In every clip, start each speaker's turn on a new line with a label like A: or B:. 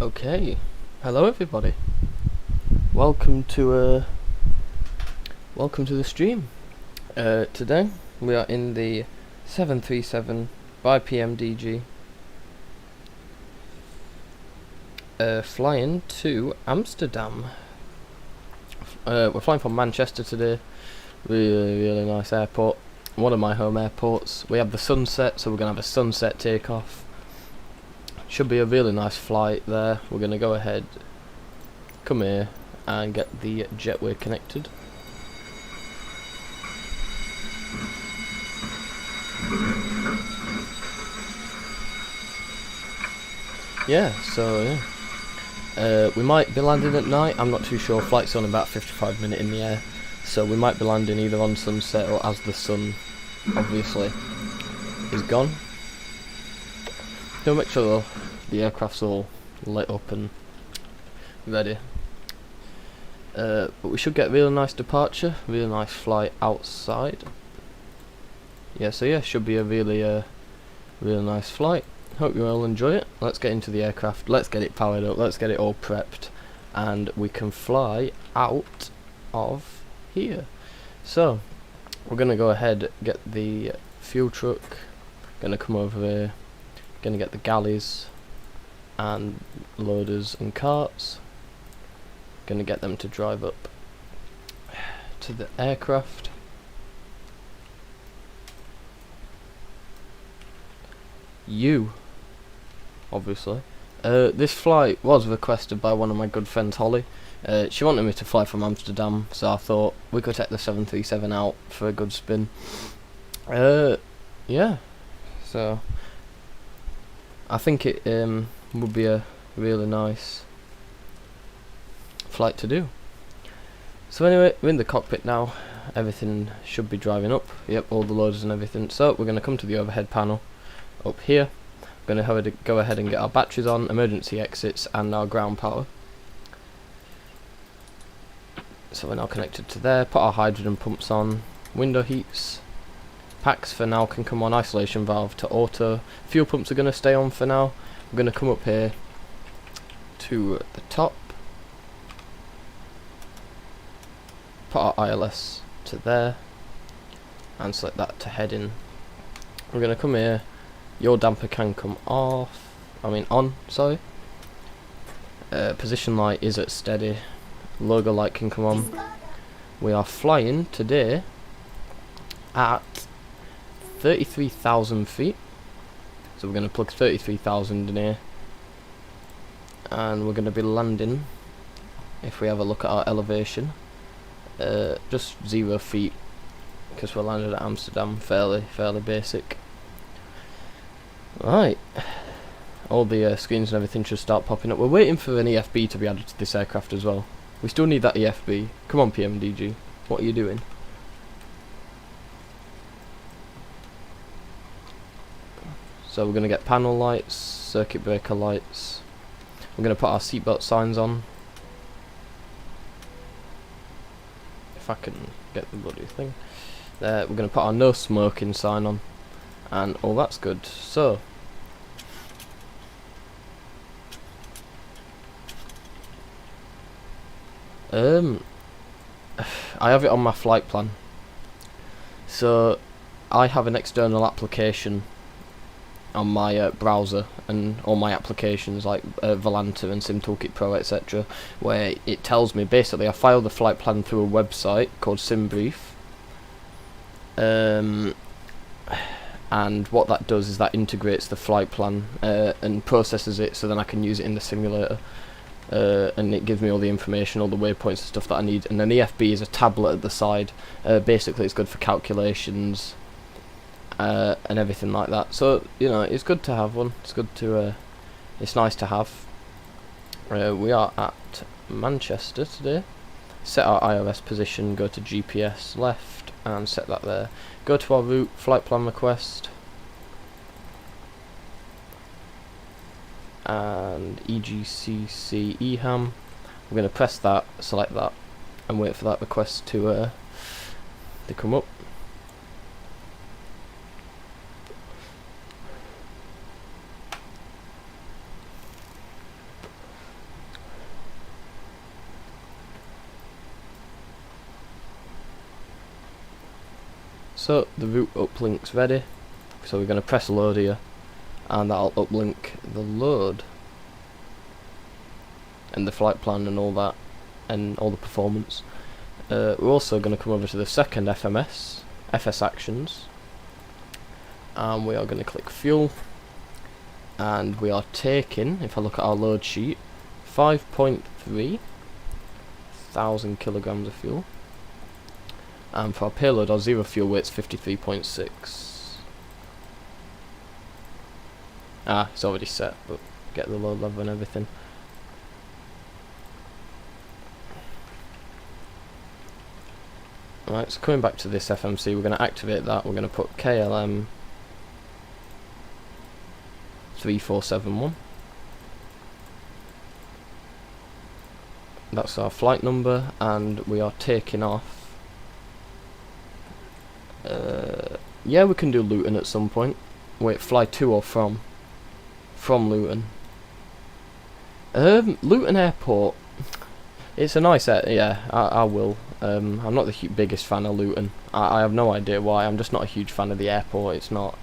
A: Okay, hello everybody. Welcome to the stream. Today we are in the 737 by PMDG, flying to Amsterdam. We're flying from Manchester today. Really nice airport. One of my home airports. We have the sunset, so we're gonna have a sunset takeoff. Should be a really nice flight there. We're gonna go ahead, come here, and get the jetway connected. We might be landing at night. I'm not too sure. Flight's on about 55 minutes in the air, so we might be landing either on sunset or as the sun, obviously, is gone. So make sure the aircraft's all lit up and ready. But we should get a really nice departure, really nice flight outside. Should be a really nice flight. Hope you all enjoy it. Let's get into the aircraft, let's get it powered up, let's get it all prepped, and we can fly out of here. So, we're going to go ahead, get the fuel truck, going to come over here, going to get the galleys and loaders and carts, going to get them to drive up to the aircraft. Obviously. This flight was requested by one of my good friends, Holly. She wanted me to fly from Amsterdam, so I thought we could take the 737 out for a good spin. So I think it would be a really nice flight to do. So anyway, we're in the cockpit now. Everything should be driving up. Yep, all the loaders and everything. So we're going to come to the overhead panel up here. We're going to go ahead and get our batteries on, emergency exits, and our ground power. So we're now connected to there. Put our hydrogen pumps on. Window heats. Packs for now can come on. Isolation valve to auto. Fuel pumps are going to stay on for now. We're going to come up here to the top. Put our ILS to there. And select that to head in. We're going to come here. Your damper can come on, sorry. Position light is at steady. Logo light can come on. We are flying today at 33,000 feet. So we're going to plug 33,000 in here. And we're going to be landing, if we have a look at our elevation, just 0 feet, because we're landed at Amsterdam, fairly basic. Right, all the screens and everything should start popping up. We're waiting for an EFB to be added to this aircraft as well. We still need that EFB. Come on, PMDG, what are you doing? So we're going to get panel lights, circuit breaker lights. We're going to put our seatbelt signs on. If I can get the bloody thing. We're going to put our no smoking sign on. And all that's good. So I have it on my flight plan. So I have an external application on my browser and all my applications like Volanta and SimToolkit Pro, etc., where it tells me basically I file the flight plan through a website called SimBrief. And what that does is that integrates the flight plan and processes it, so then I can use it in the simulator, and it gives me all the information, all the waypoints and stuff that I need. And then EFB is a tablet at the side. Basically it's good for calculations and everything like that. So it's good to have one. It's good to it's nice to have. We are at Manchester today. Set our iOS position, go to GPS left and set that there. Go to our route, flight plan request, and EGCC EHAM. We're going to press that, select that, and wait for that request to come up. So the route uplink's ready, so we're going to press load here, and that'll uplink the load and the flight plan and all that, and all the performance. We're also going to come over to the second FS actions, and we are going to click fuel, and we are taking, if I look at our load sheet, 5.3 thousand kilograms of fuel, and for our payload, our zero fuel weight's 53.6. It's already set, but get the load level and everything. Right, so coming back to this FMC, we're going to activate that. We're going to put KLM 3471. That's our flight number, and we are taking off. Yeah, we can do Luton at some point. Wait, fly to or from? From Luton. Luton Airport. It's a nice yeah, I will. I'm not the biggest fan of Luton. I have no idea why. I'm just not a huge fan of the airport. It's not.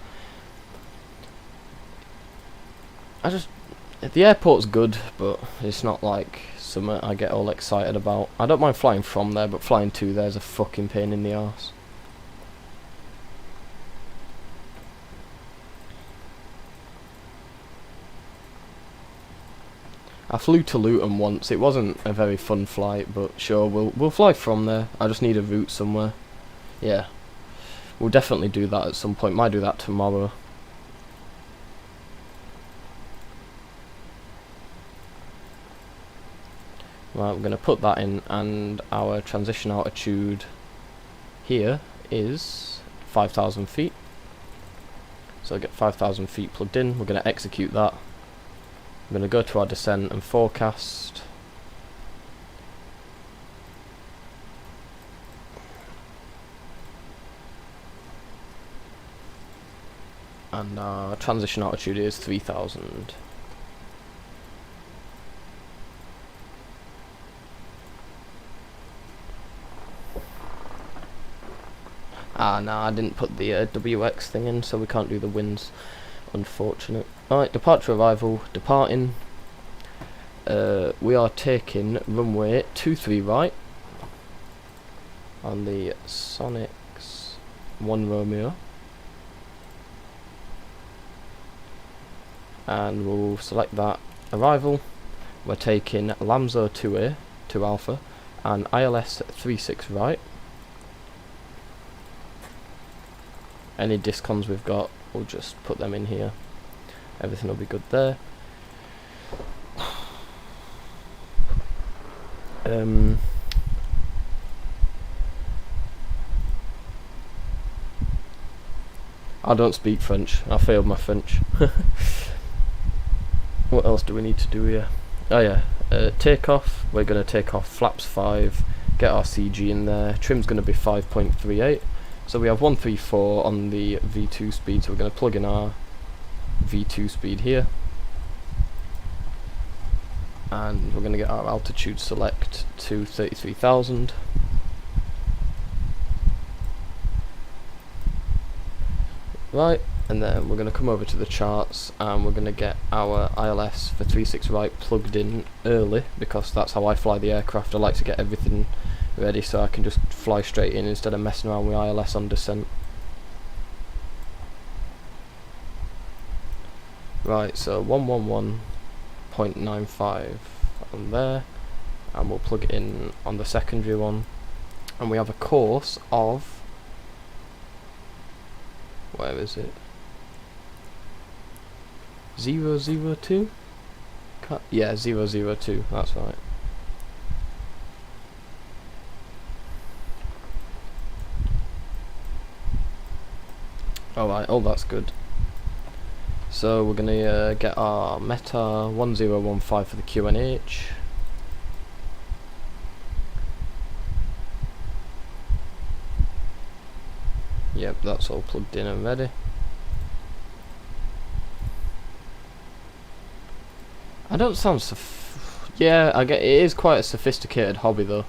A: The airport's good, but it's not like something I get all excited about. I don't mind flying from there, but flying to there's a fucking pain in the arse. I flew to Luton once. It wasn't a very fun flight, but sure, we'll fly from there. I just need a route somewhere. Yeah, we'll definitely do that at some point. Might do that tomorrow. Right, we're going to put that in, and our transition altitude here is 5,000 feet. So I get 5,000 feet plugged in. We're going to execute that. I'm going to go to our descent and forecast. And our transition altitude is 3,000. No, I didn't put the WX thing in, so we can't do the winds. Unfortunate. Alright, departure arrival, departing. We are taking runway 23 right on the Sonics 1 Romeo. And we'll select that. Arrival. We're taking Lamzo 2A, 2 Alpha, and ILS 36 right. Any discons we've got, we'll just put them in here. Everything will be good there. I don't speak French. I failed my French. What else do we need to do here? Oh yeah, takeoff. We're going to take off flaps 5, get our CG in there. Trim's going to be 5.38. So we have 134 on the V2 speed, so we're going to plug in our V2 speed here. And we're going to get our altitude select to 33,000. Right, and then we're going to come over to the charts, and we're going to get our ILS for 36 right plugged in early, because that's how I fly the aircraft. I like to get everything ready so I can just fly straight in instead of messing around with ILS on descent. Right, so 111.95 on there, and we'll plug it in on the secondary one, and we have a course of, where is it, 002? Yeah, 002, that's right. Alright, oh that's good. So we're going to get our Meta 1015 for the QNH. Yep, that's all plugged in and ready. I don't sound yeah, I get it is quite a sophisticated hobby though.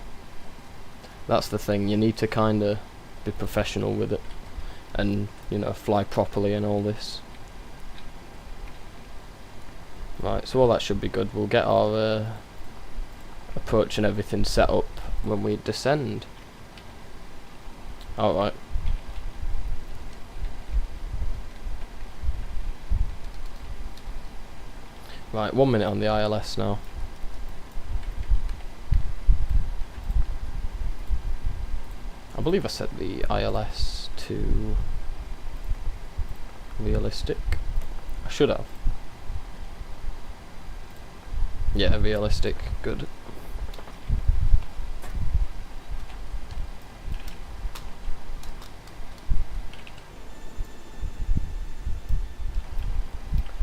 A: That's the thing, you need to kinda be professional with it. and, you know, fly properly and all this. Right, so all that should be good. We'll get our approach and everything set up when we descend. Alright. Right, 1 minute on the ILS now. I believe I set the ILS to realistic. I should have. Yeah, realistic. Good.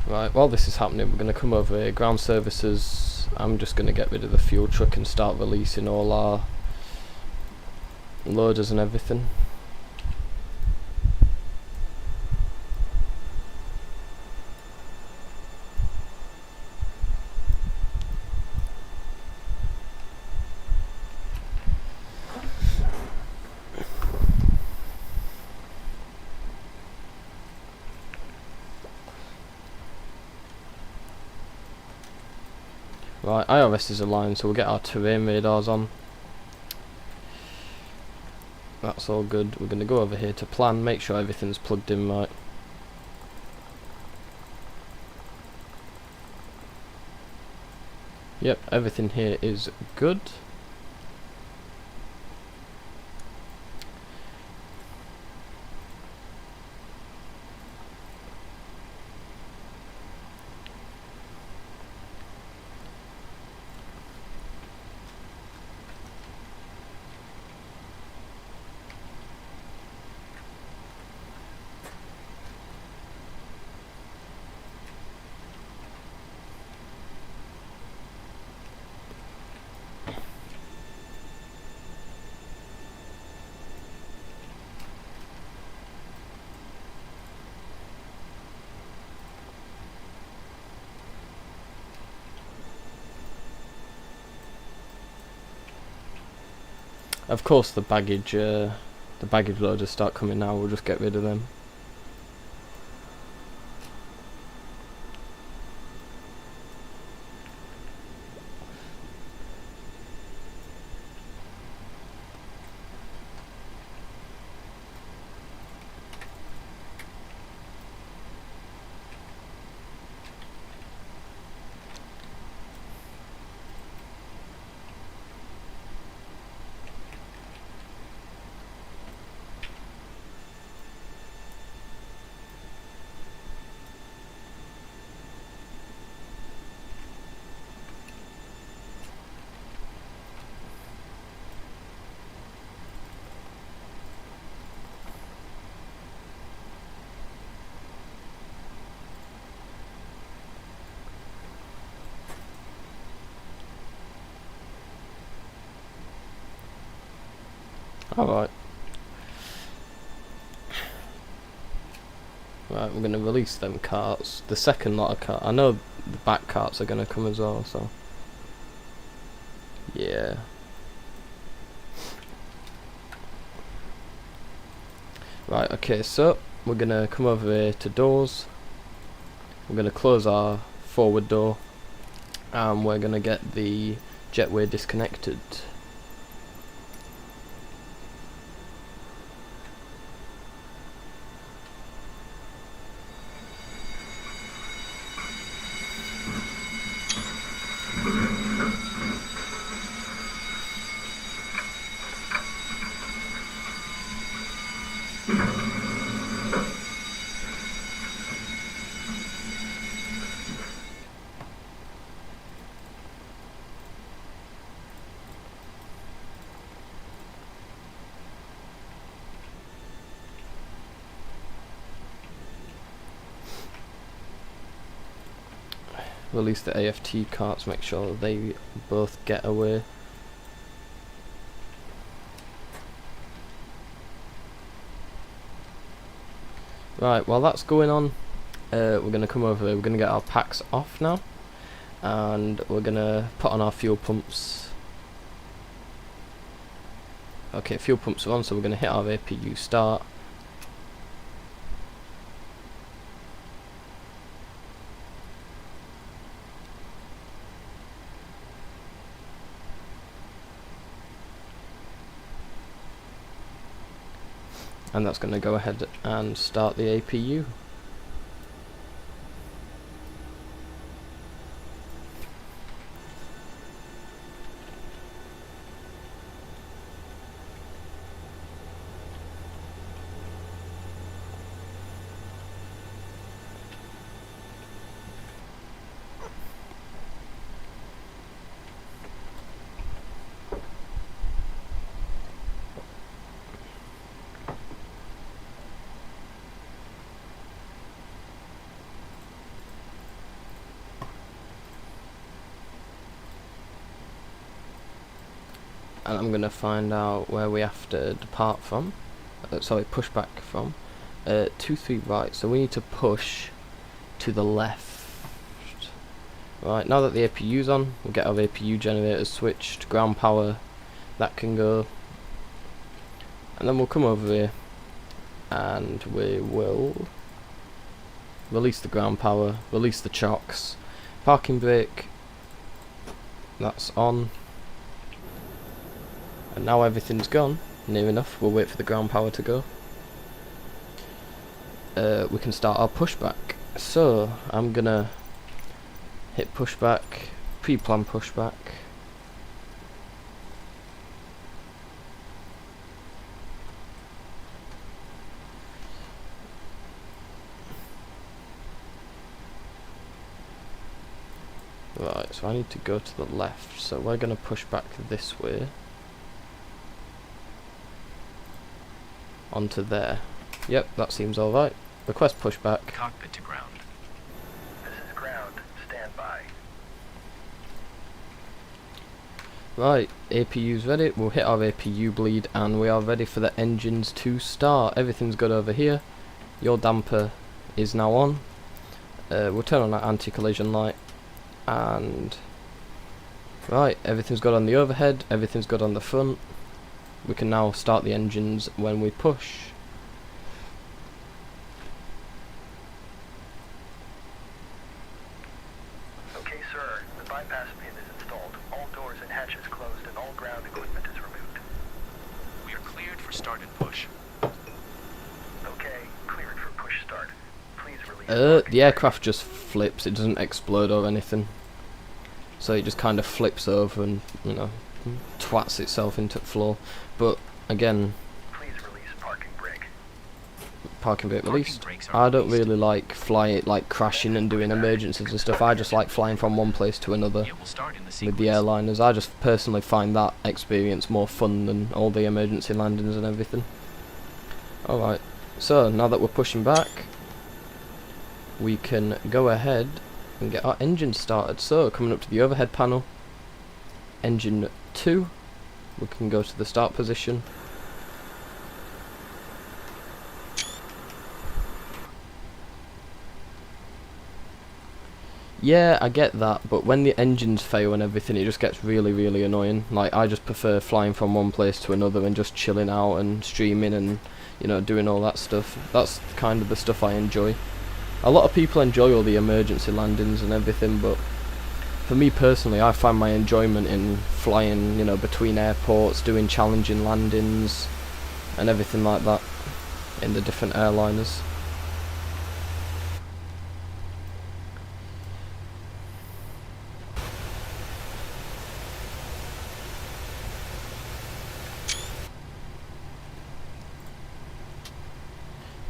A: Right, while this is happening, we're going to come over here, ground services. I'm just going to get rid of the fuel truck and start releasing all our loaders and everything. Right, IRS is aligned, so we'll get our terrain radars on. That's all good. We're going to go over here to plan, make sure everything's plugged in right. Yep, everything here is good. Of course, the baggage loaders start coming now. We'll just get rid of them. Alright. Right, we're going to release them carts. The second lot of carts. I know the back carts are going to come as well, so. Yeah. Right, okay, so we're going to come over here to doors. We're going to close our forward door. And we're going to get the jetway disconnected. Release the AFT carts, make sure they both get away. Right, while that's going on, we're going to come over here, we're going to get our packs off now, and we're going to put on our fuel pumps. Okay, fuel pumps are on, so we're going to hit our APU start, and that's going to go ahead and start the APU. And I'm going to find out where we have to depart from, push back from, 2-3 right, so we need to push to the left. Right, now that the APU's on, we'll get our APU generators switched, ground power, that can go, and then we'll come over here, and we will release the ground power, release the chocks, parking brake, that's on. And now everything's gone, near enough, we'll wait for the ground power to go. We can start our pushback. So, I'm gonna hit pushback, pre-plan pushback. Right, so I need to go to the left, so we're gonna push back this way. Onto there. Yep, that seems alright. Request pushback.
B: Cockpit to ground. This is ground. Stand by.
A: Right, APU's ready. We'll hit our APU bleed and we are ready for the engines to start. Everything's good over here. Your damper is now on. We'll turn on that anti-collision light. And right, everything's good on the overhead, everything's good on the front. We can now start the engines when we push.
B: Okay, sir. The bypass pin is installed. All doors and hatches closed and all ground equipment is removed. We are cleared for start and push. Okay, cleared for push start. Please release.
A: The aircraft just flips, it doesn't explode or anything. So it just kind of flips over and, you know, twats itself into the floor. But again,
B: please release parking brake.
A: Parking brake released. I don't really like crashing and doing emergencies and stuff. I just like flying from one place to another with the airliners. I just personally find that experience more fun than all the emergency landings and everything. Alright, so now that we're pushing back, we can go ahead and get our engine started. So coming up to the overhead panel, engine 2, we can go to the start position. Yeah, I get that, but when the engines fail and everything, it just gets really, really annoying. Like, I just prefer flying from one place to another and just chilling out and streaming and, you know, doing all that stuff. That's kind of the stuff I enjoy. A lot of people enjoy all the emergency landings and everything, but for me personally, I find my enjoyment in flying, you know, between airports, doing challenging landings and everything like that in the different airliners.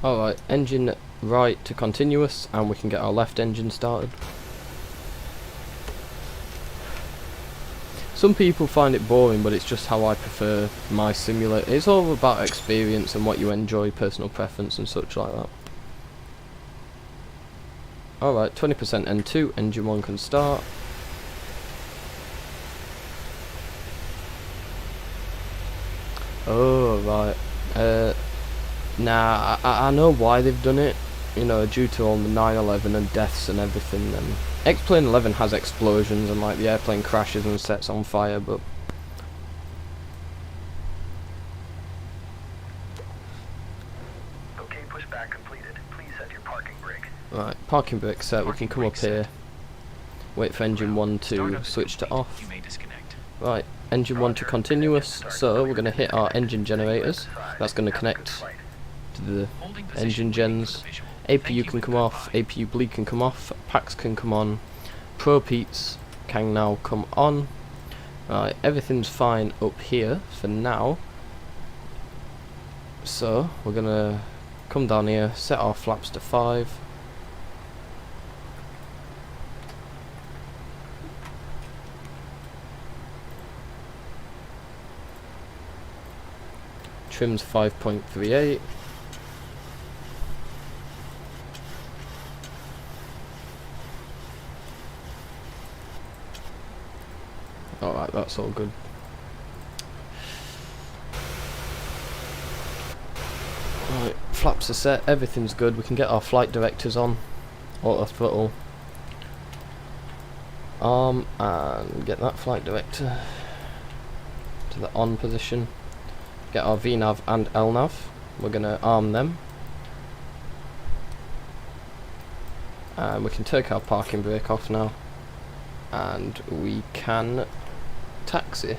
A: Alright, engine right to continuous, and we can get our left engine started. Some people find it boring, but it's just how I prefer my simulator. It's all about experience and what you enjoy, personal preference and such like that. Alright, 20% N2, engine 1 can start. Oh, right. Nah, I know why they've done it, you know, due to all the 9/11 and deaths and everything. X-Plane 11 has explosions and like the airplane crashes and sets on fire, but
B: okay, pushback completed. Please set your parking brake.
A: right, parking brake set. We can come up here, wait for engine 1 to switch to off.
B: You may disconnect.
A: Right, engine 1 to continuous, so we're going to hit our engine generators. That's going to connect to the engine gens. APU can come off, APU bleed can come off, packs can come on, propeats can now come on. Right, everything's fine up here for now. So we're gonna come down here, set our flaps to 5. Trim's 5.38. Alright, that's all good. Right, flaps are set, everything's good. We can get our flight directors on. Auto throttle. Arm and get that flight director to the on position. Get our VNAV and LNAV. We're going to arm them. And we can take our parking brake off now. And we can taxi.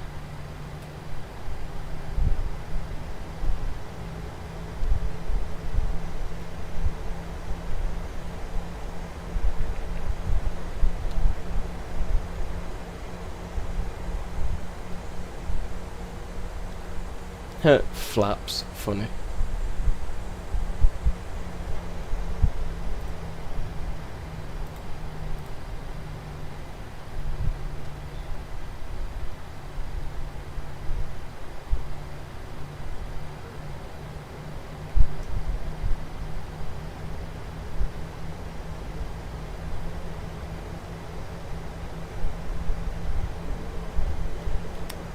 A: Flaps, funny.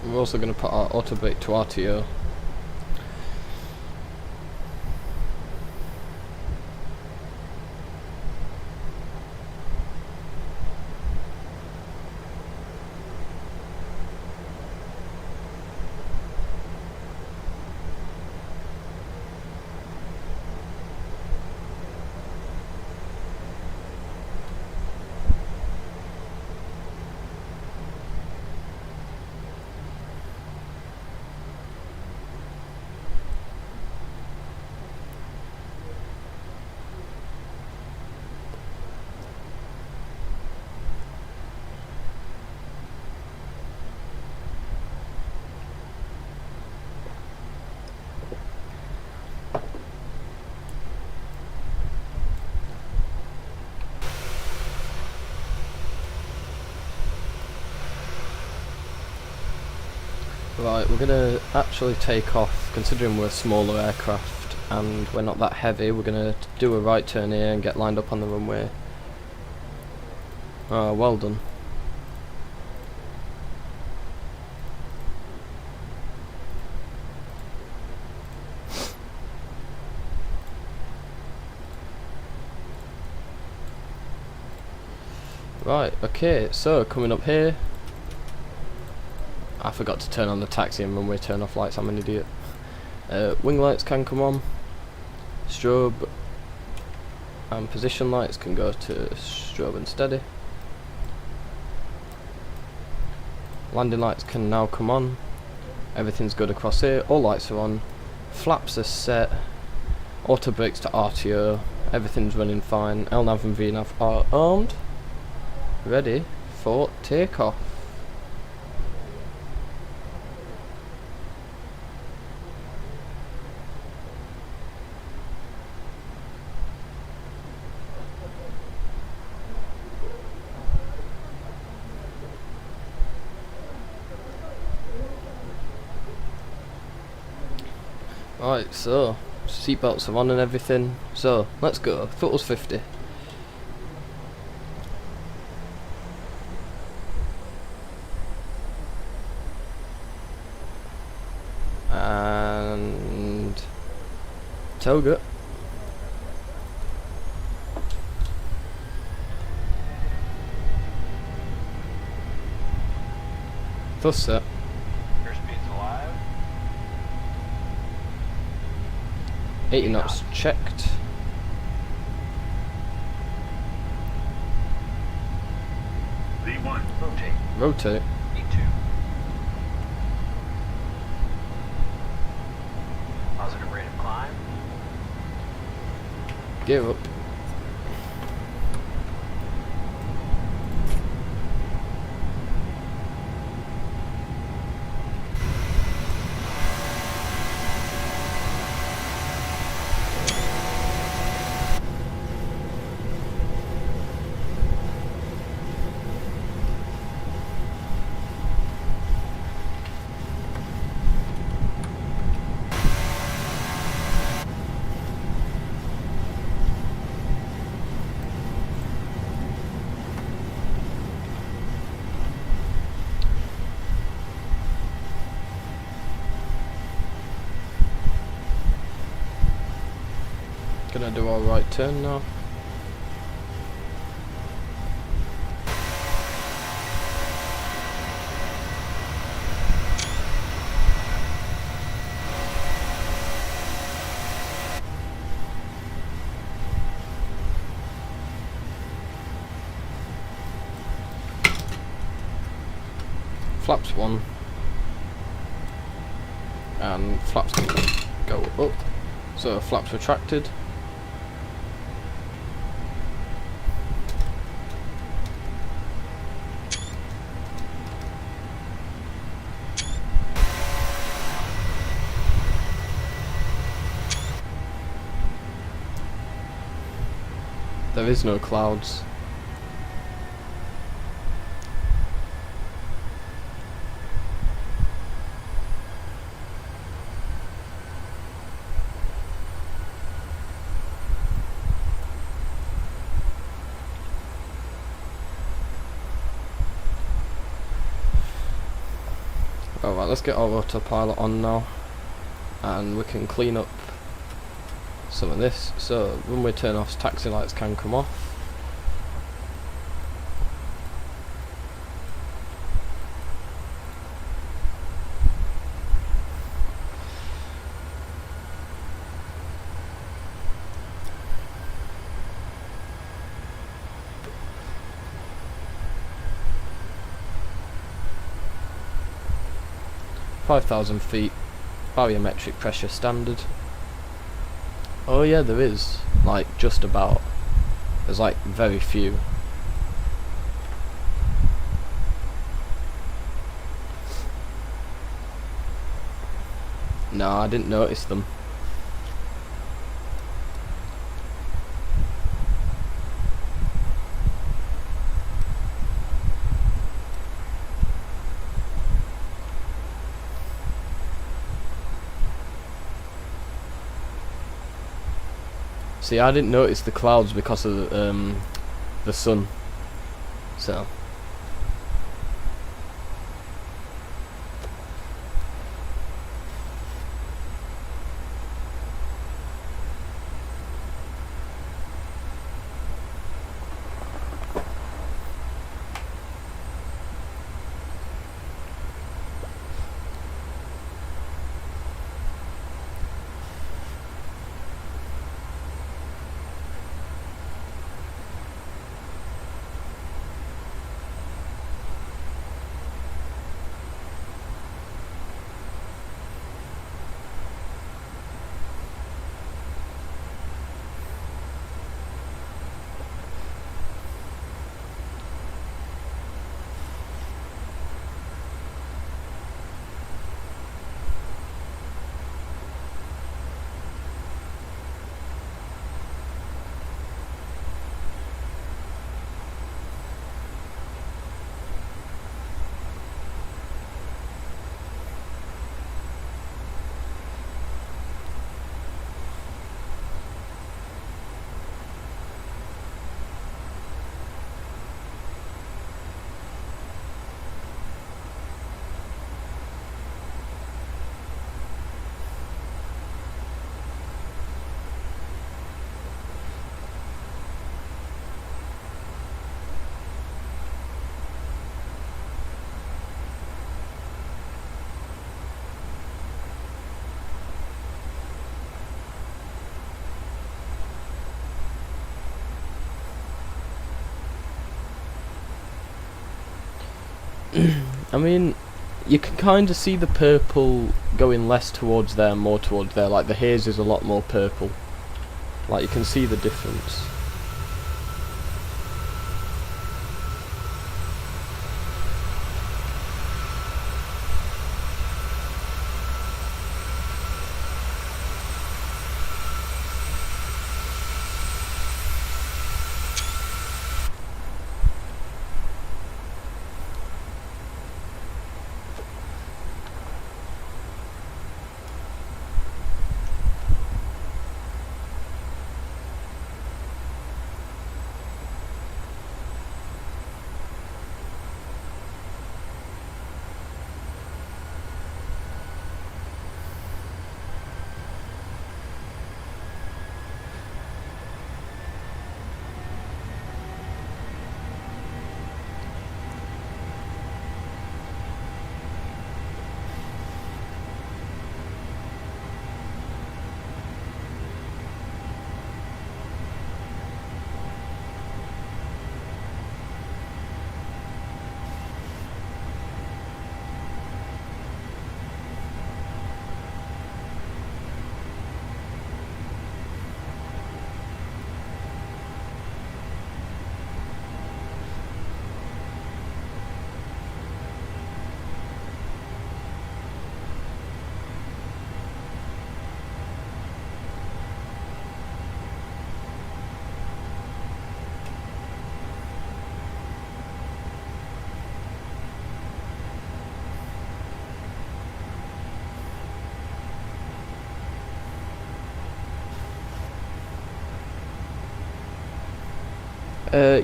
A: We're also going to put our auto brake to RTO. Right, we're going to actually take off, considering we're a smaller aircraft and we're not that heavy. We're going to do a right turn here and get lined up on the runway. Oh, well done. Right, okay, so coming up here, I forgot to turn on the taxi and runway turn off lights, I'm an idiot. Wing lights can come on, strobe and position lights can go to strobe and steady. Landing lights can now come on, everything's good across here, all lights are on, flaps are set, auto brakes to RTO, everything's running fine, LNAV and VNAV are armed, ready for takeoff. Right, so seatbelts are on and everything, so let's go. Throttle's 50. And toga. Thrust set. 80 knots checked.
B: V1, rotate.
A: Rotate.
B: V2. Positive rate of climb.
A: Gear up. Gonna do our right turn now. Flaps 1 and flaps go up, so flaps retracted. There is no clouds. Alright, let's get our autopilot on now, and we can clean up some of this. So runway turn-offs, taxi lights can come off. ,5,000 feet, barometric pressure standard. Oh yeah, there is, like, just about. There's like very few. No, I didn't notice them. See, I didn't notice the clouds because of the sun. So. I mean, you can kind of see the purple going less towards there, more towards there. Like the haze is a lot more purple Like, you can see the difference.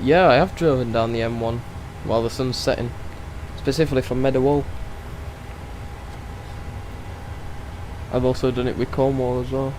A: Yeah, I have driven down the M1 while the sun's setting, specifically from Meadowall. I've also done it with Cornwall as well.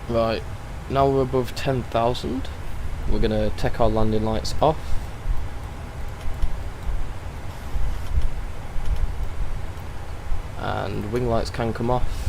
A: Right, now we're above 10,000. We're gonna take our landing lights off. And wing lights can come off.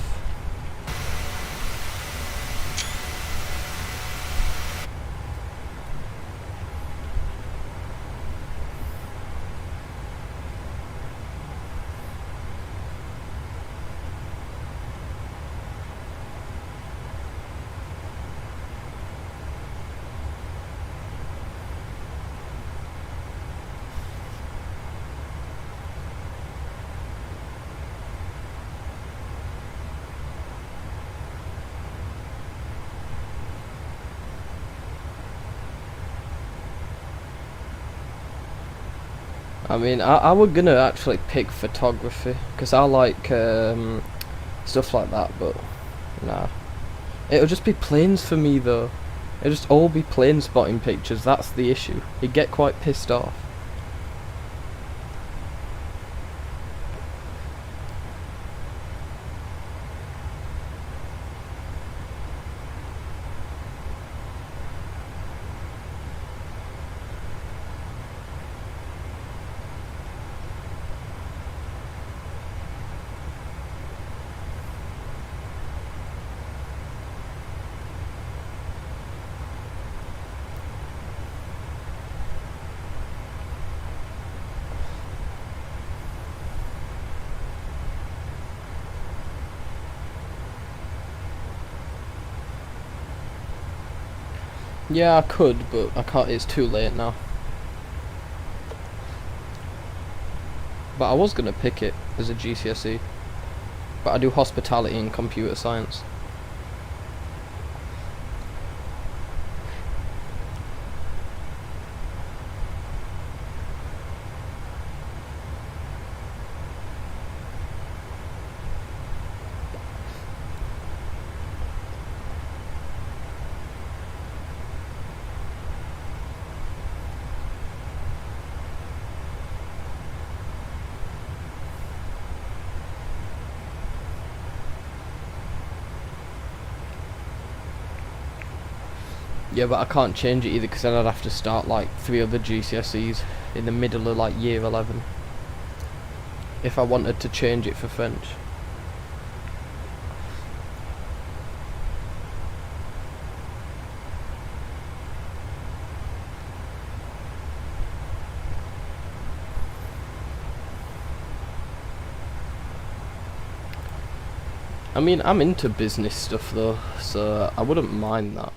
A: I mean, I were gonna actually pick photography, because I like stuff like that, but nah. It'll just be planes for me though. It'll just all be plane spotting pictures, that's the issue. You get quite pissed off. Yeah, I could, but I can't. It's too late now. But I was gonna pick it as a GCSE. But I do hospitality and computer science. Yeah, but I can't change it either because then I'd have to start like 3 other GCSEs in the middle of like year 11 if I wanted to change it for French. I mean, I'm into business stuff though, so I wouldn't mind that.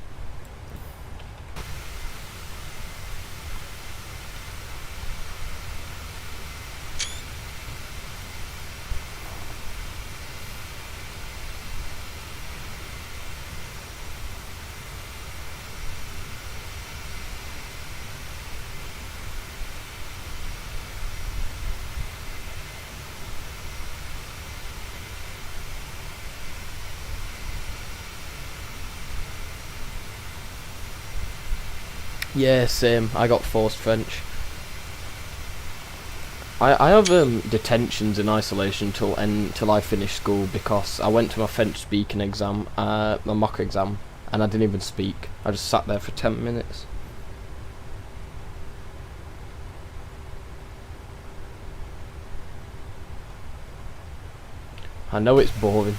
A: Yeah, same. I got forced French. I have detentions in isolation till I finish school because I went to my French speaking exam, my mock exam, and I didn't even speak. I just sat there for 10 minutes. I know it's boring.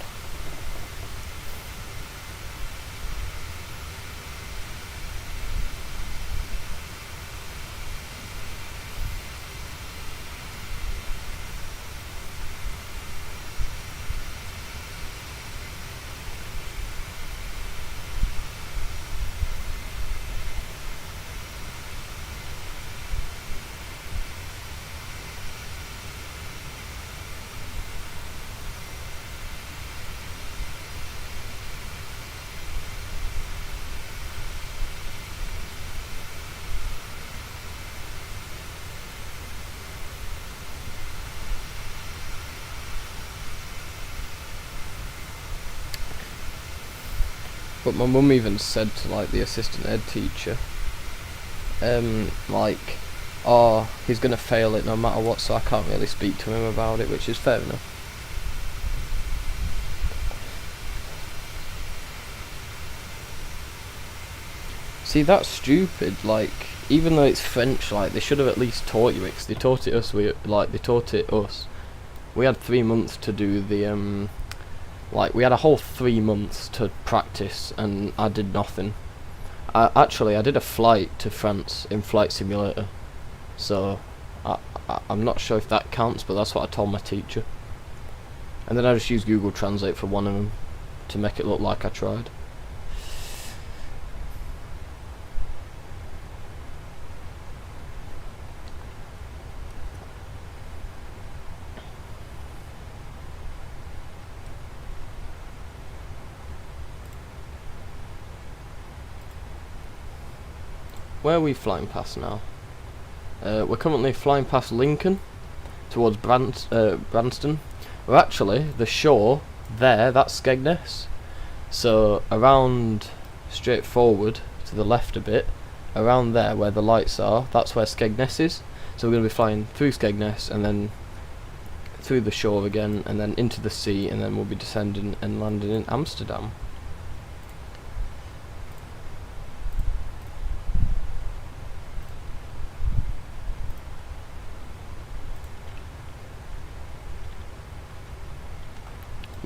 A: But my mum even said to like the assistant head teacher, like, oh, he's gonna fail it no matter what, so I can't really speak to him about it, which is fair enough. See, that's stupid. Like, even though it's French, like they should have at least taught you it. 'Cause they taught it us. We had 3 months to do the Like, we had a whole 3 months to practice, and I did nothing. Actually, I did a flight to France in Flight Simulator, so I'm not sure if that counts, but that's what I told my teacher. And then I just used Google Translate for one of them to make it look like I tried. Where are we flying past now? We're currently flying past Lincoln towards Branston. We're actually, the shore there, that's Skegness. So around, straight forward to the left a bit, around there where the lights are, that's where Skegness is. So we're going to be flying through Skegness and then through the shore again and then into the sea, and then we'll be descending and landing in Amsterdam.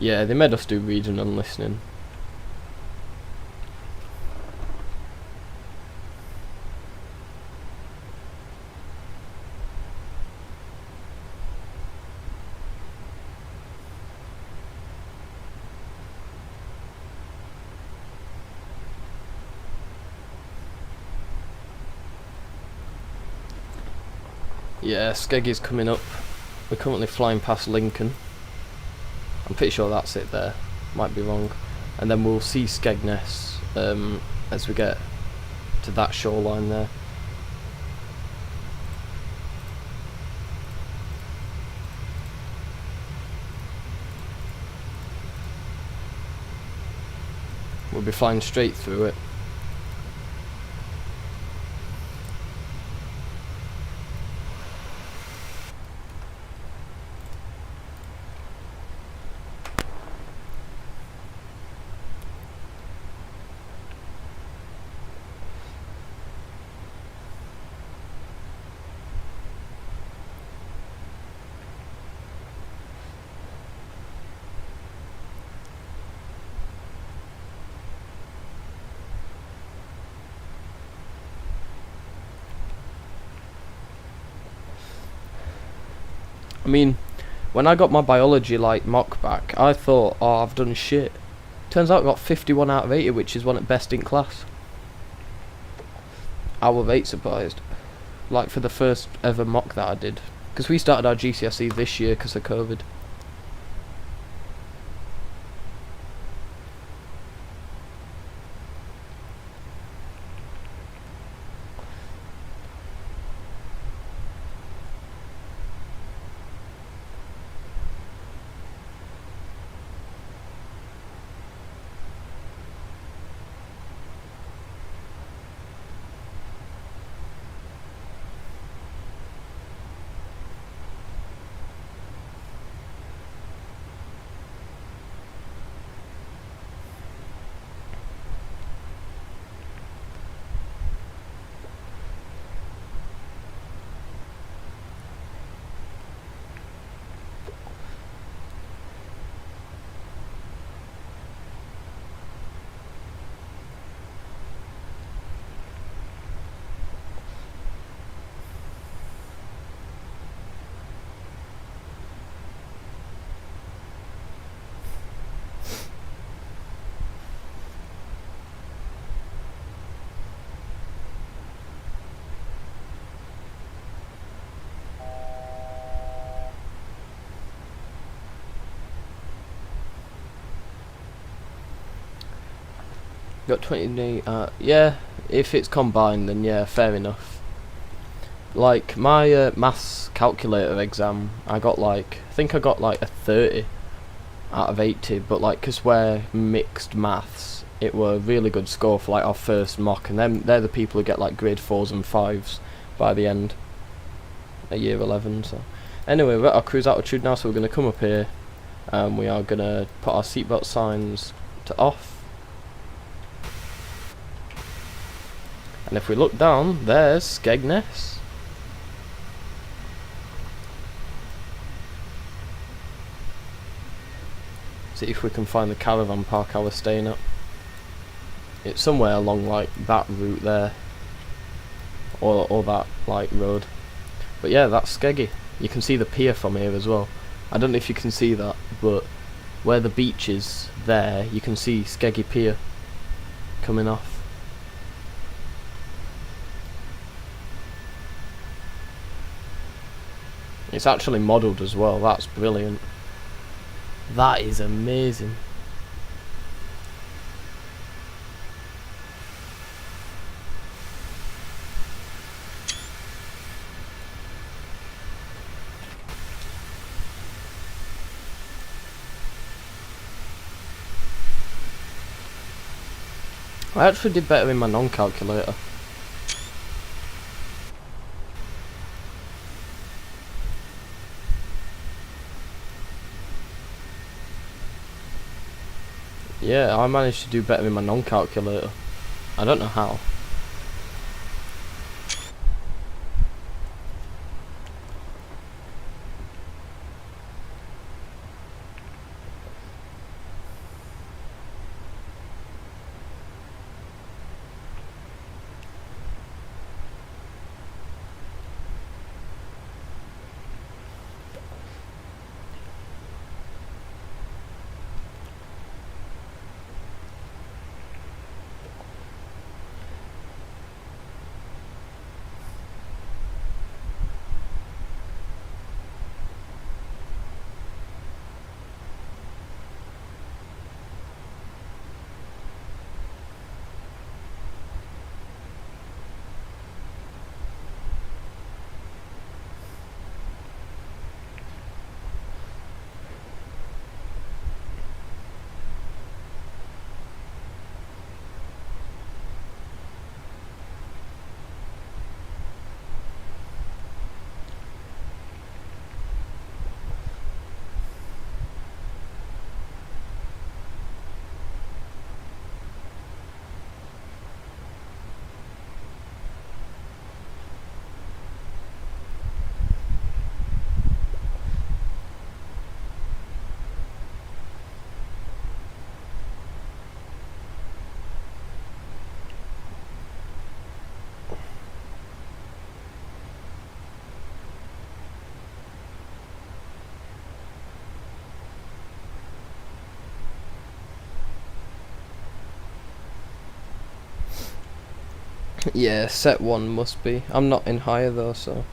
A: Yeah, they made us do reading and listening. Yeah, Skeggy's coming up. We're currently flying past Lincoln. I'm pretty sure that's it there. Might be wrong. And then we'll see Skegness as we get to that shoreline there. We'll be flying straight through it. I mean, when I got my biology like mock back, I thought, oh, I've done shit. Turns out I got 51 out of 80, which is one at best in class. I was rate surprised. Like for the first ever mock that I did. Because we started our GCSE this year because of COVID. Got 20, yeah, if it's combined then yeah, fair enough. Like my maths calculator exam, I think I got like a 30 out of 80, but like because we're mixed maths, it were a really good score for like our first mock, and then they're the people who get like grade 4s and 5s by the end at year 11. So anyway, we're at our cruise altitude now, so we're going to come up here and we are going to put our seatbelt signs to off. And if we look down, there's Skegness. See if we can find the caravan park I was staying at. It's somewhere along like that route there, or that like road. But yeah, that's Skeggy. You can see the pier from here as well. I don't know if you can see that, but where the beach is there, you can see Skeggy Pier coming off. It's actually modelled as well. That's brilliant. That is amazing. I actually did better in my non-calculator. Yeah, I managed to do better in my non-calculator. I don't know how. Yeah, set 1 must be. I'm not in higher though, so...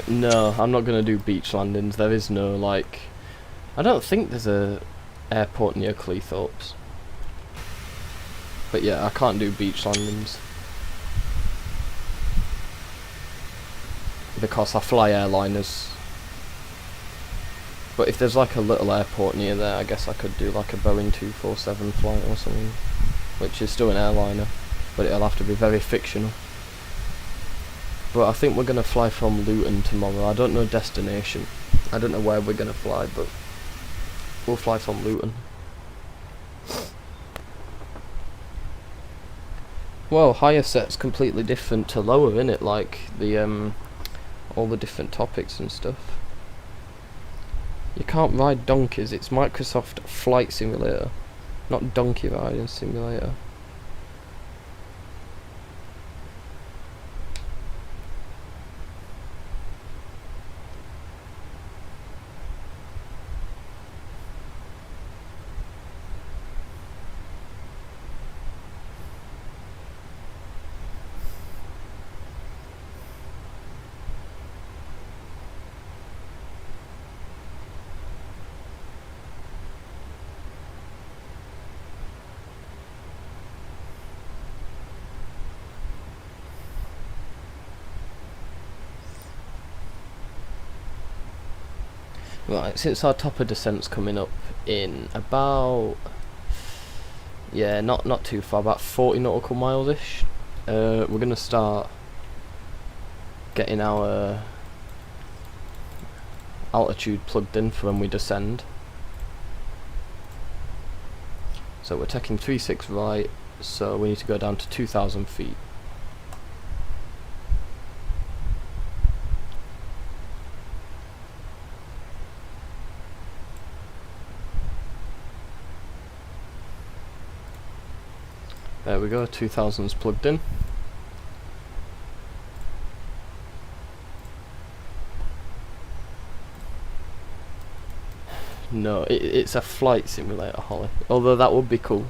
A: No, I'm not gonna do beach landings. There is no, like... I don't think there's a airport near Cleethorpes. But yeah, I can't do beach landings. Because I fly airliners. But if there's like a little airport near there, I guess I could do like a Boeing 247 flight or something. Which is still an airliner. But it'll have to be very fictional. But I think we're going to fly from Luton tomorrow. I don't know destination. I don't know where we're going to fly, but we'll fly from Luton. Well, higher set's completely different to lower, innit? Like the all the different topics and stuff. You can't ride donkeys. It's Microsoft Flight Simulator, not Donkey Riding Simulator. Right, since our top of descent's coming up in about, yeah, not too far, about 40 nautical miles-ish, we're going to start getting our altitude plugged in for when we descend. So we're taking 36 right, so we need to go down to 2,000 feet. There we go, 2000's plugged in. No, it's a flight simulator, Holly. Although that would be cool.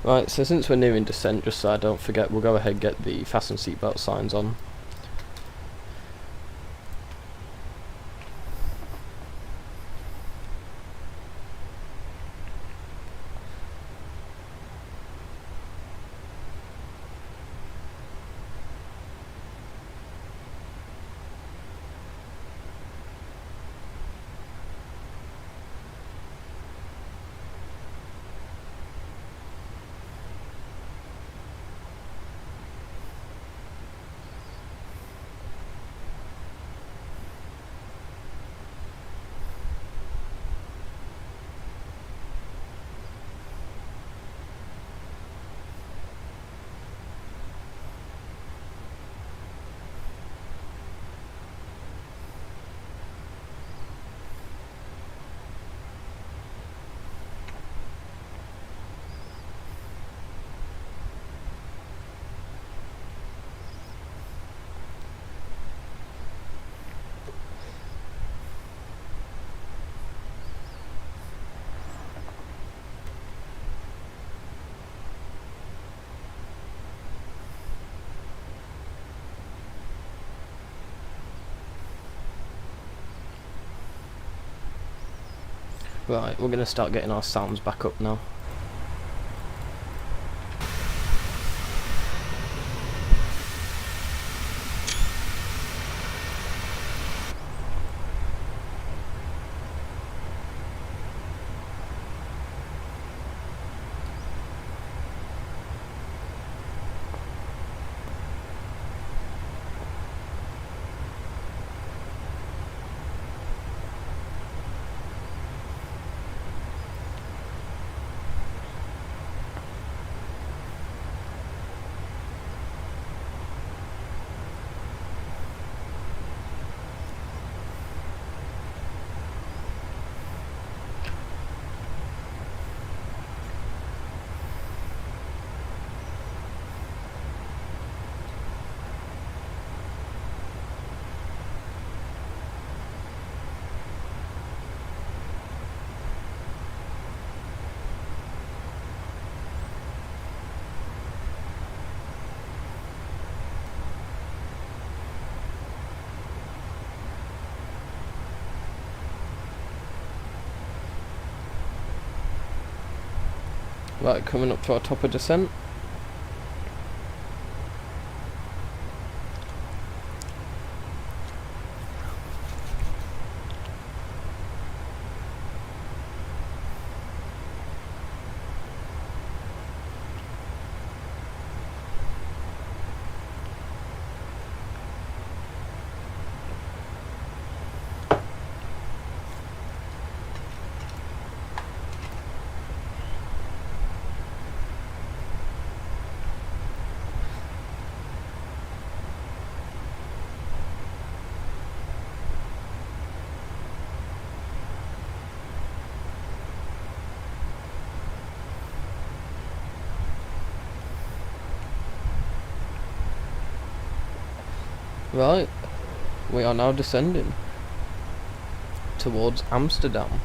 A: Right, so since we're nearing descent, just so I don't forget, we'll go ahead and get the fasten seatbelt signs on. Right, we're going to start getting our sounds back up now. Right, coming up to our top of descent. Right, we are now descending towards Amsterdam.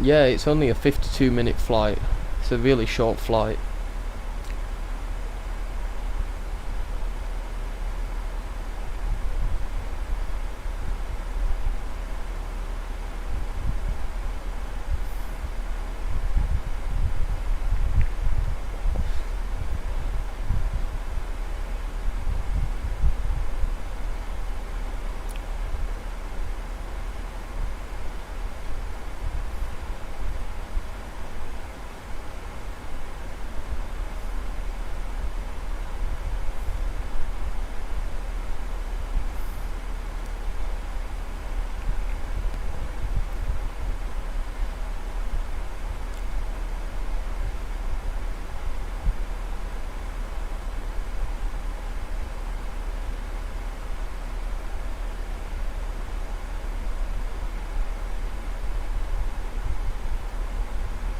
A: Yeah, it's only a 52-minute flight. It's a really short flight.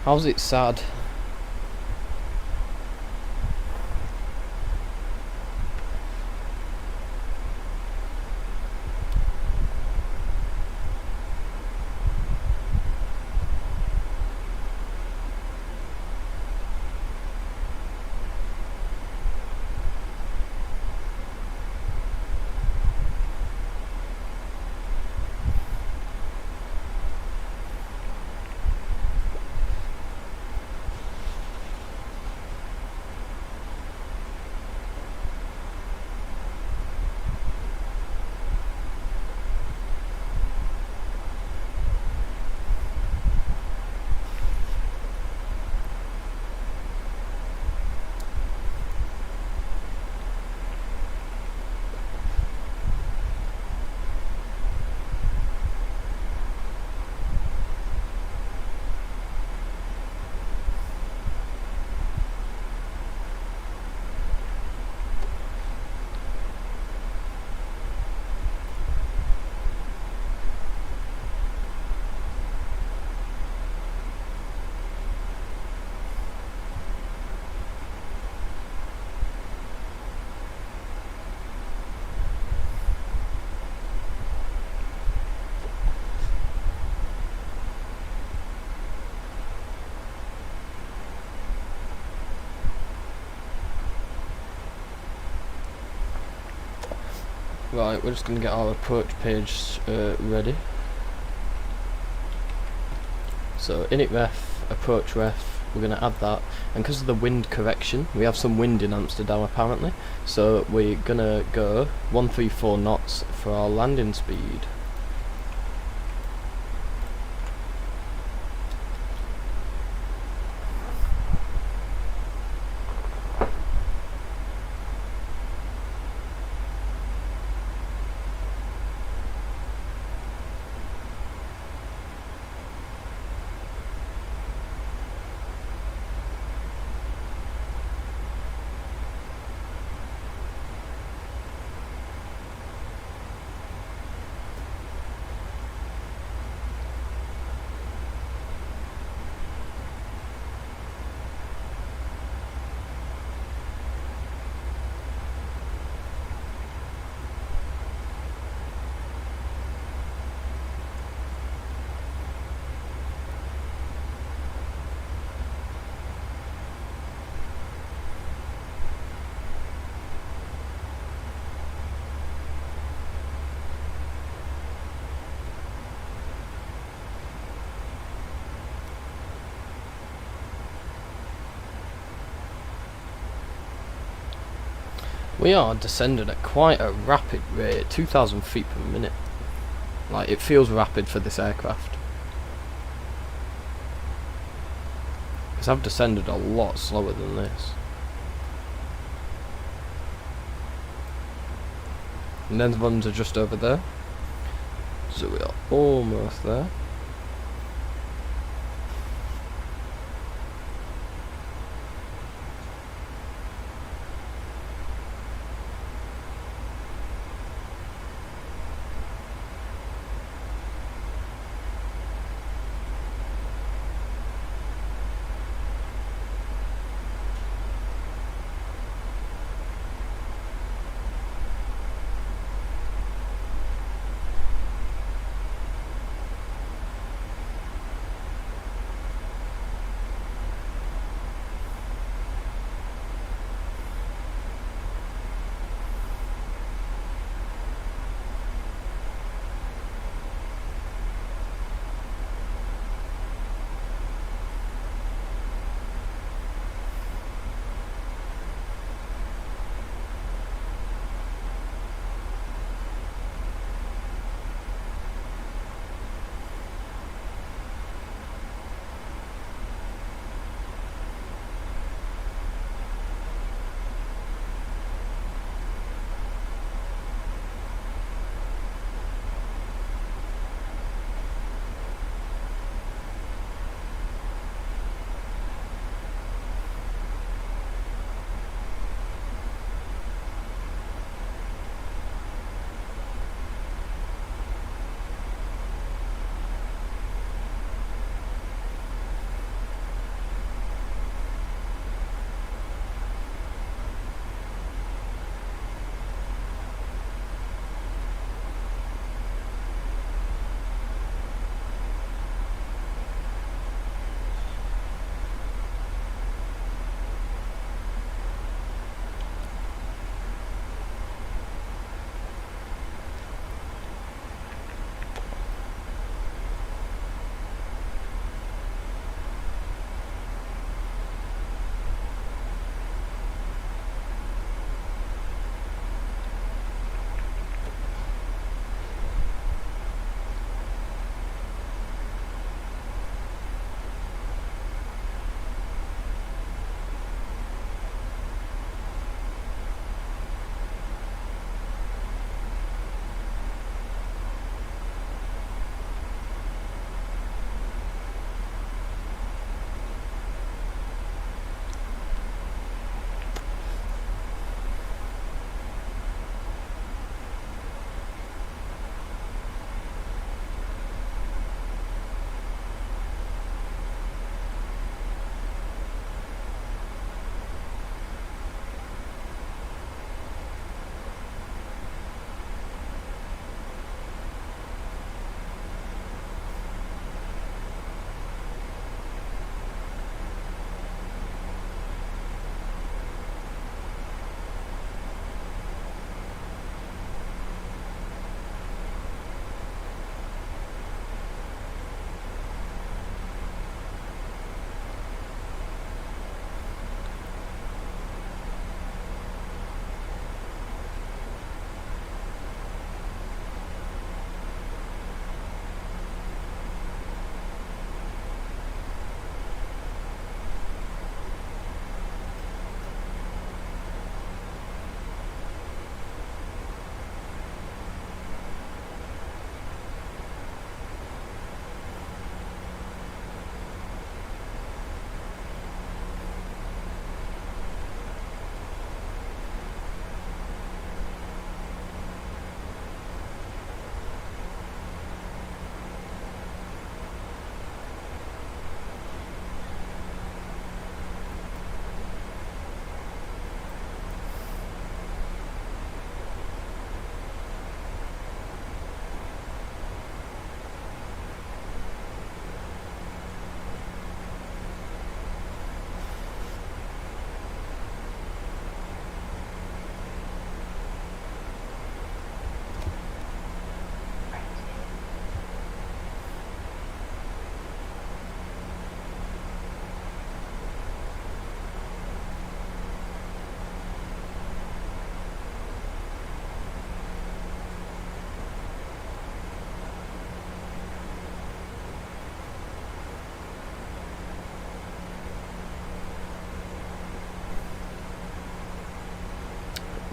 A: How's it sad? Right, we're just going to get our approach page ready. So init ref, approach ref, we're going to add that, and because of the wind correction, we have some wind in Amsterdam apparently, so we're going to go 134 knots for our landing speed. We are descending at quite a rapid rate, 2,000 feet per minute. Like, it feels rapid for this aircraft. Because I've descended a lot slower than this. And then the ones are just over there. So we are almost there.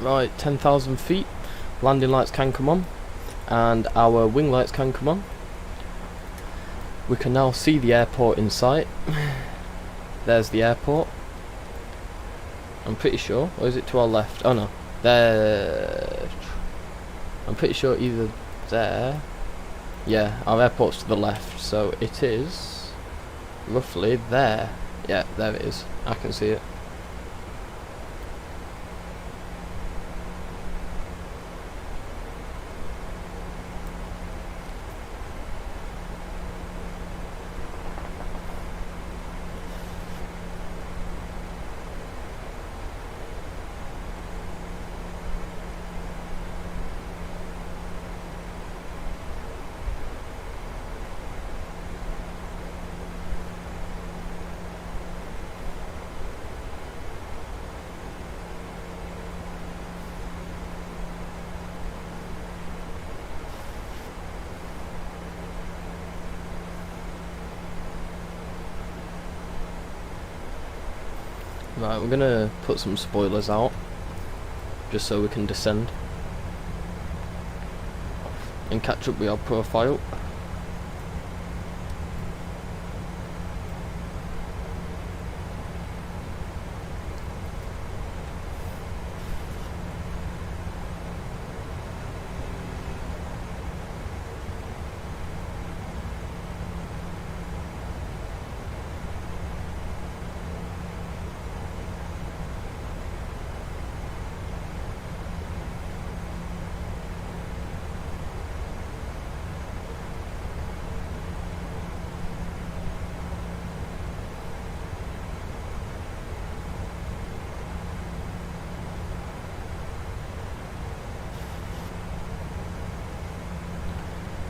A: Right, 10,000 feet. Landing lights can come on, and our wing lights can come on. We can now see the airport in sight. There's the airport. I'm pretty sure, or is it to our left? Oh no, there. I'm pretty sure either there. Yeah, our airport's to the left, so it is roughly there. Yeah, there it is. I can see it. Right, we're gonna put some spoilers out, just so we can descend and catch up with our profile.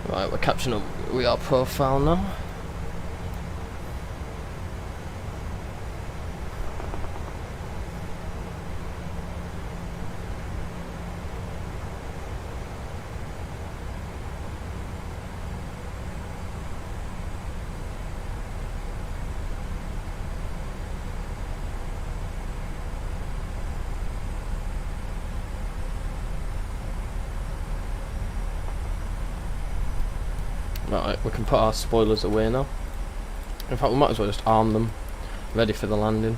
A: Right, we're catching up with our profile now. Right, we can put our spoilers away now. In fact, we might as well just arm them, ready for the landing.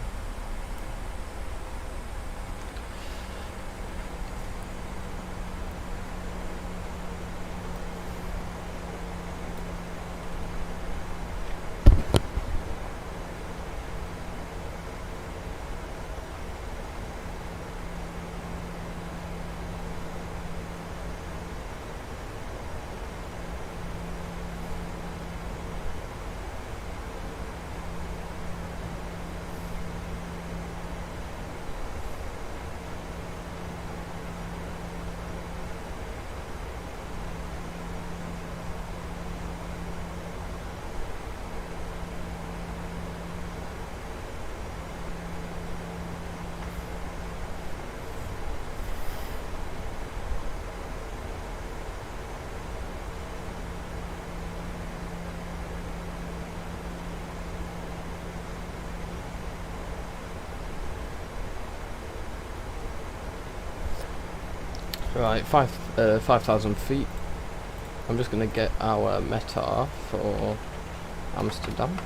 A: Right, 5,000 feet. I'm just going to get our METAR for Amsterdam.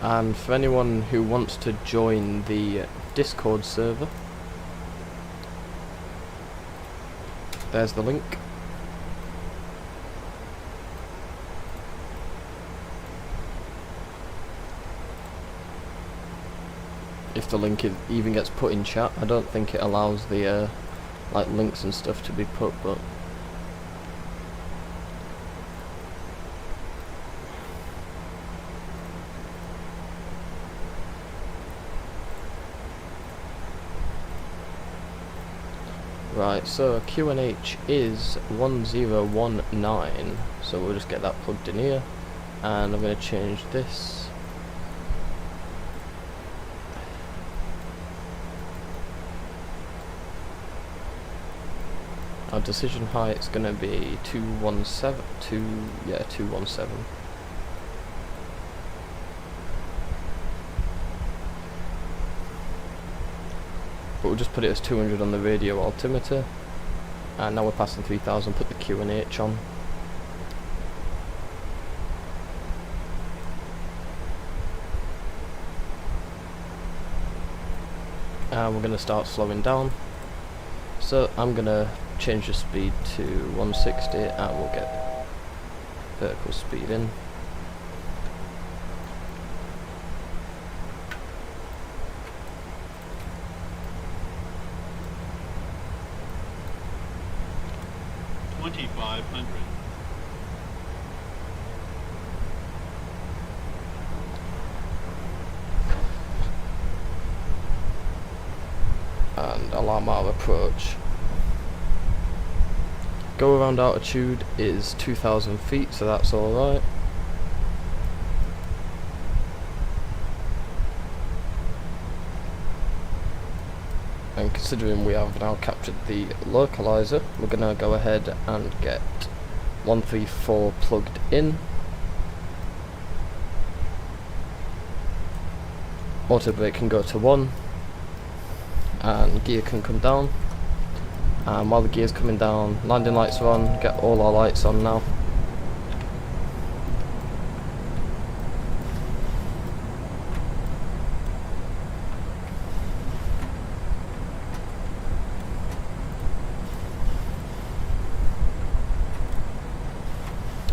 A: And for anyone who wants to join the Discord server, there's the link. If the link even gets put in chat. I don't think it allows the like links and stuff to be put, but right, so QNH is 1019, so we'll just get that plugged in here, and I'm going to change this. Our decision height's gonna be 217. But we'll just put it as 200 on the radio altimeter. And now we're passing 3000, put the Q and H on. And we're going to start slowing down. So I'm going to change the speed to 160 and we'll get vertical speed in. And alarm our approach. Go around altitude is 2,000 feet, so that's alright. And considering we have now captured the localizer, we're going to go ahead and get 134 plugged in. Auto brake can go to 1. And gear can come down, and while the gear's coming down, landing lights are on. Get all our lights on now.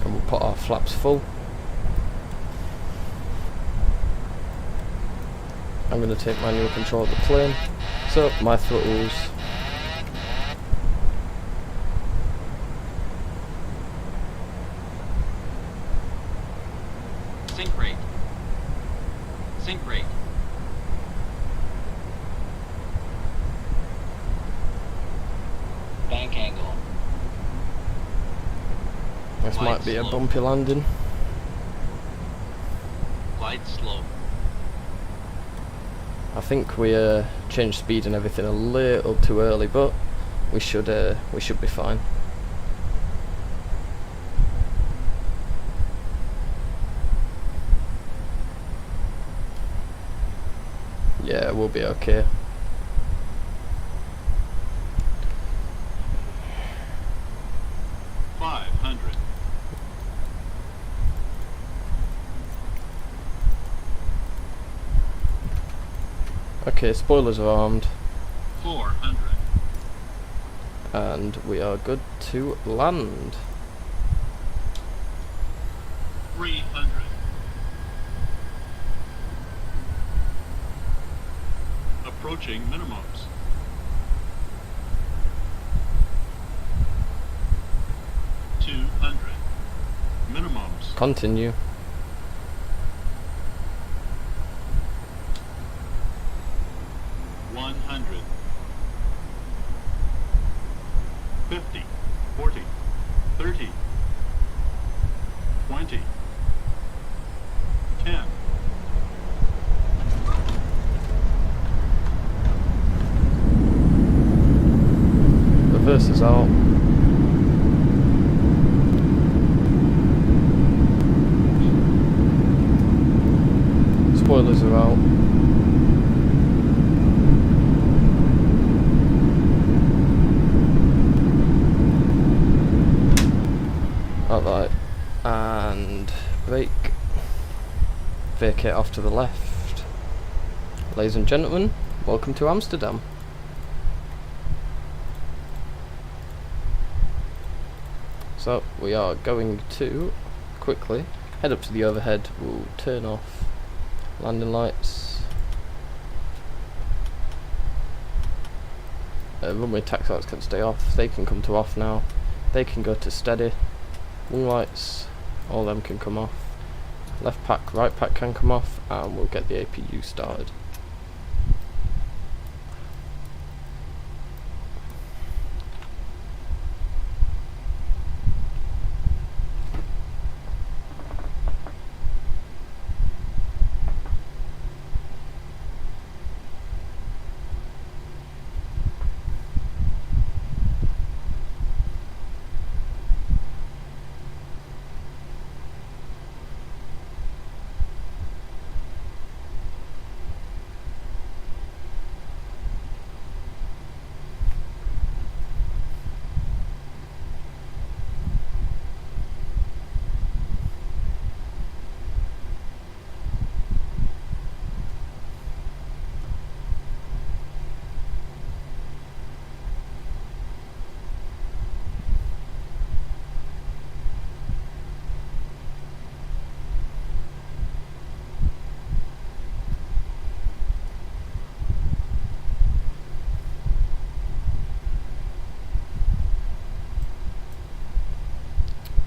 A: And we'll put our flaps full. I'm going to take manual control of the plane. So my throttles,
C: sync brake, bank angle,
A: this might be a bumpy landing.
C: glide slope.
A: I think we changed speed and everything a little too early, but we should be fine. Yeah, we'll be okay. Okay, spoilers are armed.
C: 400.
A: And we are good to land.
C: 300. Approaching minimums. 200. Minimums.
A: Continue.
C: 100. 50. 40. 30. 20. 10.
A: Reverse is out. Spoilers are out. Alright, and brake, vacate off to the left. Ladies and gentlemen, welcome to Amsterdam. So we are going to quickly head up to the overhead. We'll turn off landing lights. Runway taxi lights can stay off. They can come to off now. They can go to steady. Wing lights, all them can come off. Left pack, right pack can come off, and we'll get the APU started.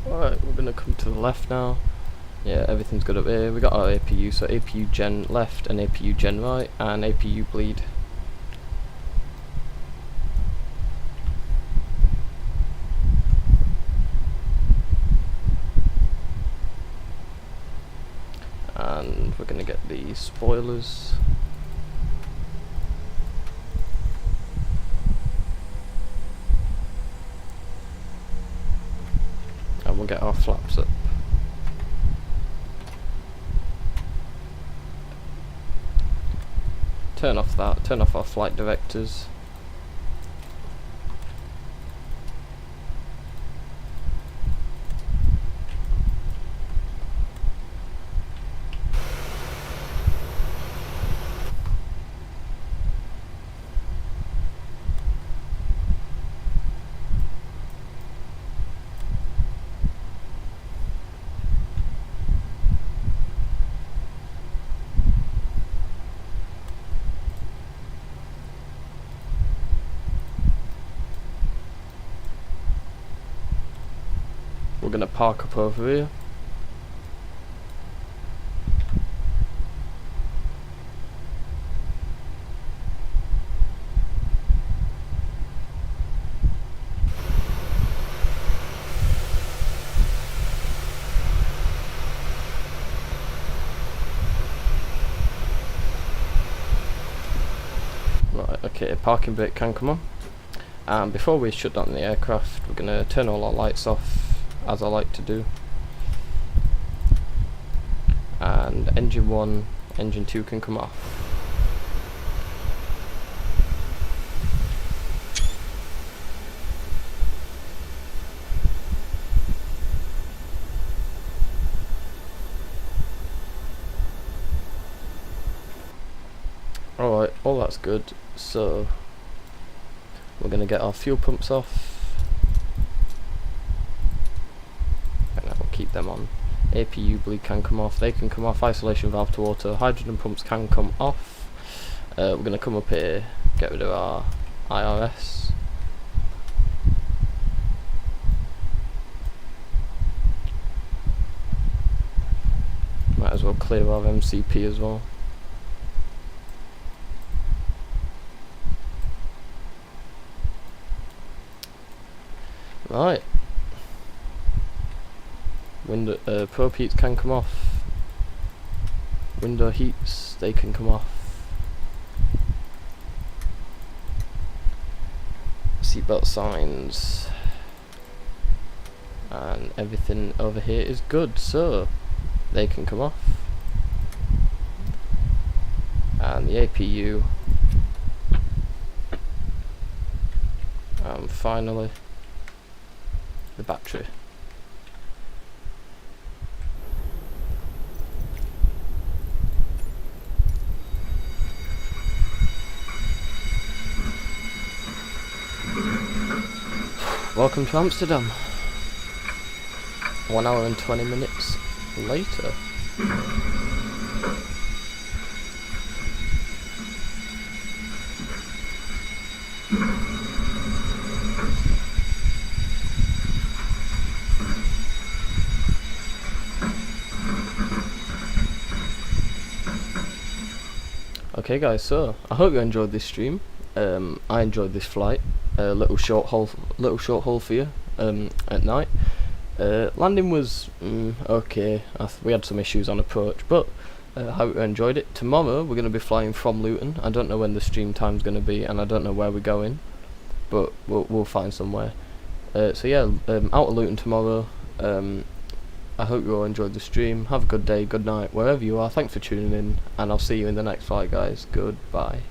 A: Alright, we're gonna come to the left now. Yeah, everything's good up here. We got our APU, so APU gen left and APU gen right, and APU bleed. And we're gonna get the spoilers. And we'll get our flaps up. Turn off that, turn off our flight directors. We're gonna park up over here. Right, okay, parking brake can come on. And before we shut down the aircraft, we're gonna turn all our lights off, as I like to do. And engine 1, engine 2 can come off. Alright, all that's good, so we're gonna get our fuel pumps off. And we'll keep them on. APU bleed can come off, they can come off, isolation valve to auto, hydrogen pumps can come off. We're going to come up here, get rid of our IRS. Might as well clear our MCP as well. Right. Window probe heats can come off. Window heats, they can come off. Seatbelt signs and everything over here is good, so they can come off. And the APU, and finally the battery. Welcome to Amsterdam. 1 hour and 20 minutes later. Okay guys, so I hope you enjoyed this stream. I enjoyed this flight. Little short haul for you at night. Landing was okay. We had some issues on approach, but I hope you enjoyed it. Tomorrow we're going to be flying from Luton. I don't know when the stream time's going to be, and I don't know where we're going, but we'll find somewhere. So yeah, out of Luton tomorrow. I hope you all enjoyed the stream. Have a good day, good night, wherever you are. Thanks for tuning in, and I'll see you in the next flight, guys. Goodbye.